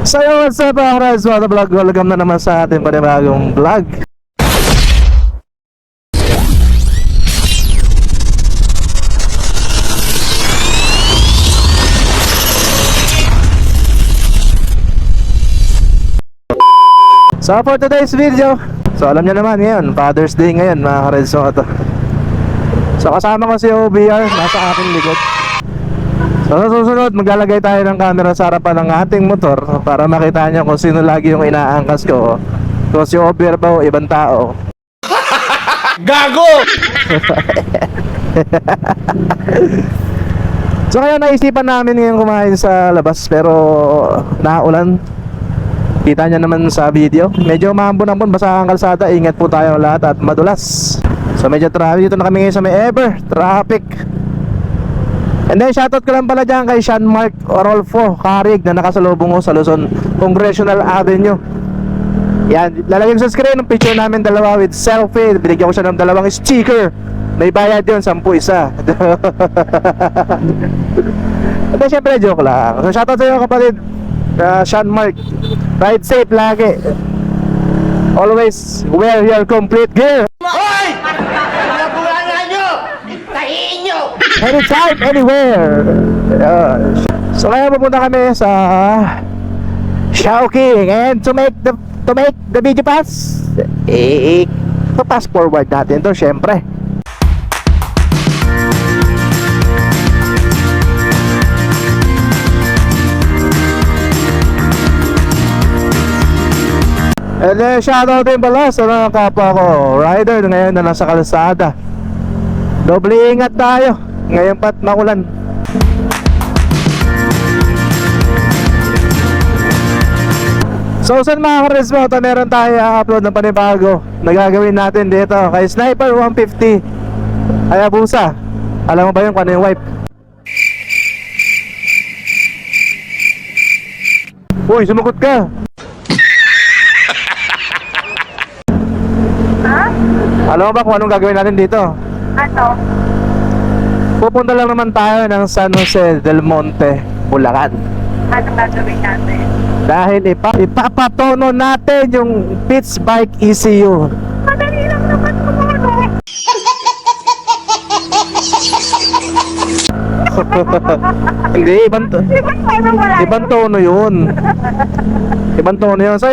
So yun, what's up mga friends, mga vlog, welcome na naman sa ating panibagong vlog. So for today's video, so alam niyo naman ngayon, Father's Day ngayon mga friends. So kasama ko si OBR, nasa aking likod. So sa susunod, maglalagay tayo ng camera sa harapan ng ating motor para makita niyo kung sino lagi yung inaangkas ko. Kung si OBR ba o ibang tao. Gago! So kaya naisipan namin ngayon kumain sa labas pero naulan. Kita niyo naman sa video, medyo maambon-ambon, basa ang kalsada. Ingat po tayo lahat at madulas. So medyo traffic, dito na kami ngayon sa may ever traffic. And then shoutout ko lang pala dyan kay Sean Mark Orolfo Carig na nakasalubong ko sa Luzon Congressional Avenue. Yan, lalagyan ko sa screen ng picture namin dalawa with selfie. Binigyan ko siya ng dalawang sticker. May bayad yun, 10 isa. And then syempre joke lang. So shoutout sa iyo kapatid, Sean Mark. Ride safe lagi. Always wear your complete gear. Hoy! Pinabulangan nyo! Tahiin nyo! Anytime, anywhere. So kaya pupunta kami sa Chowking. And to make the video pass, pass forward natin to syempre. And then shoutout din pala sa mga kapwa ko rider ngayon na nasa kalsada. Doble ingat tayo ngayon pat makulan. So saan mga karesmo, meron tayo upload ng panibago na gagawin natin dito kay Sniper 150 Hayabusa. Alam mo ba yun kung ano yung wipe? Uy, sumagot ka. Alam mo ba kung anong gagawin natin dito? Ano? Pupunta lang naman tayo ng San Jose del Monte, Bulacan. Ano gagawin natin? Dahil ipapatono natin yung Pitts Bike ECU. Madali lang naman ano? Hindi, ibang tono yun. Ibang tono yun. So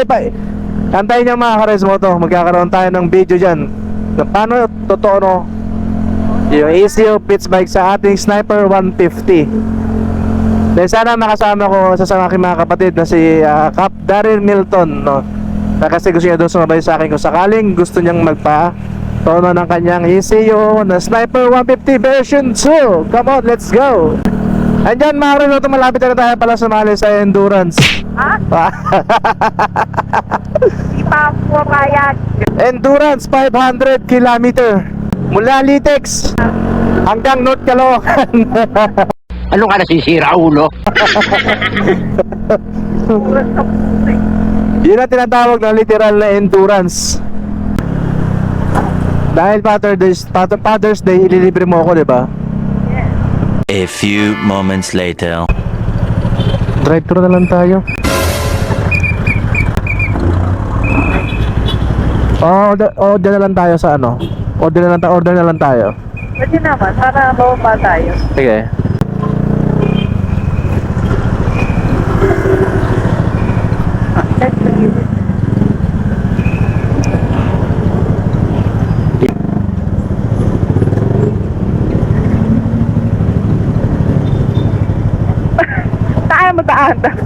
kantayin niyo mga karesmo to. Magkakaroon tayo ng video dyan na paano totoo no yung ECU Pitts Bike sa ating Sniper 150. Then sana makasama ko sa aking mga kapatid na si Cap Daryl Milton no? Na kasi gusto niya doon sumabay sa akin kung sakaling gusto niyang magpa-tono ng kanyang ECU na Sniper 150 version 2. Come on, let's go. Andyan mga rin, malapit na tayo pala sumali sa endurance. Ha? Di pa po kaya. Endurance 500 kilometer mula Litex hanggang North Caloocan. Ano ka nasisira, ulo? Yun ang tinatawag na literal na endurance. Dahil Father's Day, ililibre mo ako, diba? A few moments later. Drive-thru na lang tayo. Order na lang tayo sa ano? Order na lang tayo. Pwede naman, para bumaba tayo. Sige. Saan madaanan?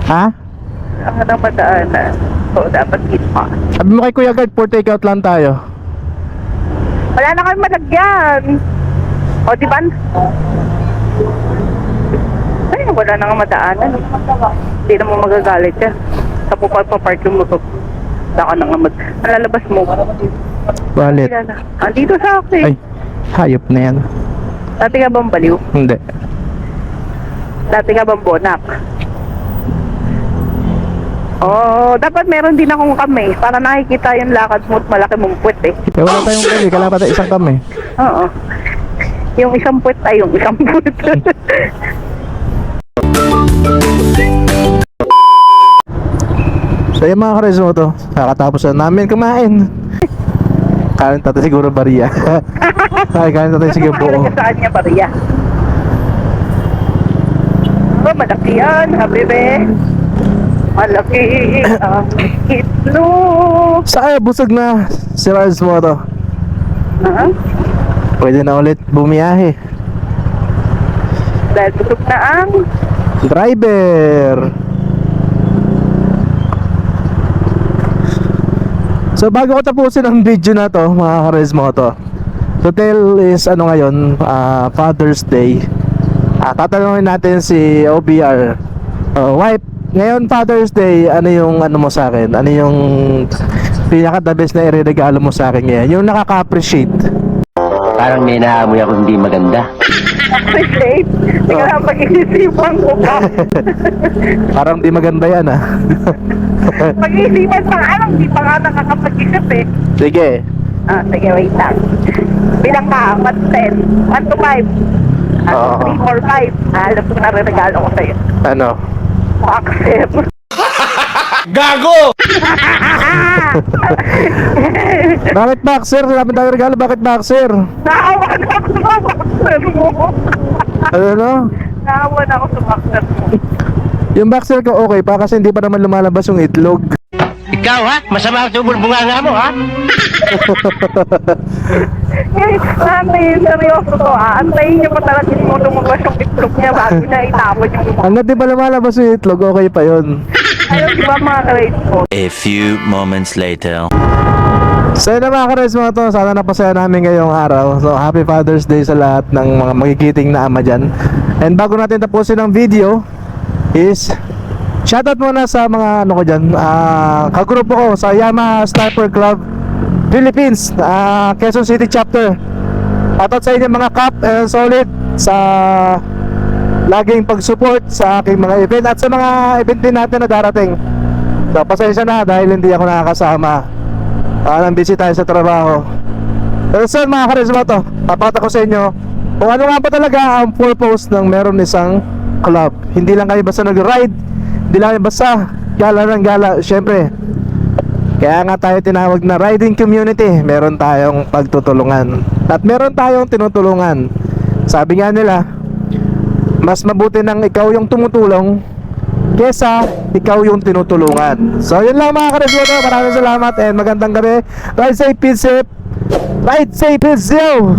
Ha? Ang anong madaanan? So, dapat kita. Sabi mo kay Kuya Guard, for takeout lang tayo. Wala na kami malagyan. O, di ba? Ay, wala na nga madaanan. Hindi na mo magagalit yan. Sa pupark yung motor. Saka na nga lalabas mo. Balit. Andito sa akin. Ay, hayop na yan. Dati ka bang baliw? Hindi. Dati ka bang bonak? Oo, dapat meron din akong kamay para nakikita yung lakad mo at malaki mong puwet eh. Pero wala tayong kami, kailangan pa tayo isang kami. Oo. Yung isang puwet ay yung isang puwet. So yung mga karesmoto, kakatapos na namin kumain. Kain tatay siguro bariya. Kain tatay siguro buo. Mahalaga saan niya, Maria? Oh, malaki yan, habibe. Malaki ang itlog. Sa busog na si Karesmoto. Ha? Pwede na ulit bumiyahe. Dahil busog na ang Driver. So bago ko tapusin ang video na to mga Karesmoto, total is ano ngayon, Father's Day. Tatanungin natin si OBR, wife, ngayon Father's Day, ano yung ano mo sa akin? Ano yung pinaka the best na iregalo mo sa akin ngayon? Yung nakaka-appreciate. Parang may naamoy ako hindi maganda. appreciate. Tingnan ang pag-iisipan ko pa. Parang di maganda yan Pag-iisipan pa nga lang, di pa nga nakakapag-isip eh. Sige. Sige, wait lang. Bilang ka, 1, 10, 1 to 5. Oo. 3, 4, 5. Alam ko na rin regalo ko sa'yo. Ano? Boxer. Gago! Bakit boxer? Dapat tayo regalo, bakit boxer? Naawa na ako sa boxer mo. Ano? Naawa na ako sa boxer mo. Yung boxer ko okay pa kasi hindi pa naman lumalabas yung itlog. Ikaw ha? Masama ang tubol bunganga mo ha? Nanay, seryoso to antayin niyo pa talaga yung lumabas yung itlog niya bago niya itapon yung mukha. Hanggat di pa lumalabas yung itlog, okay pa yun. Ayun, di ba mga ka-rate ko? A few moments later. So yun na mga ka-reds mga to, sana napasaya namin ngayong araw. So happy Father's Day sa lahat ng mga magigiting na ama dyan. And bago natin tapusin ang video is shoutout muna sa mga ano ko dyan, kagrupo ko sa Yamaha Sniper Club Philippines, Quezon City chapter. Shoutout sa inyo mga Cap and Solid sa laging pag-support sa aking mga event at sa mga event din natin na darating. So pasensya na dahil hindi ako nakakasama. Nang busy tayo sa trabaho. Pero saan mga karisma to, papakita ko sa inyo kung ano nga ba talaga ang purpose ng meron isang club. Hindi lang kayo basta nag-ride, hindi lang kayo basta gala ng gala. Siyempre, kaya nga tayo tinawag na riding community. Meron tayong pagtutulungan at meron tayong tinutulungan. Sabi nga nila, mas mabuti nang ikaw yung tumutulong kesa ikaw yung tinutulungan. So yun lang mga karesmoto, maraming salamat and magandang gabi. Ride safe, peace safe. Ride safe, peace safe.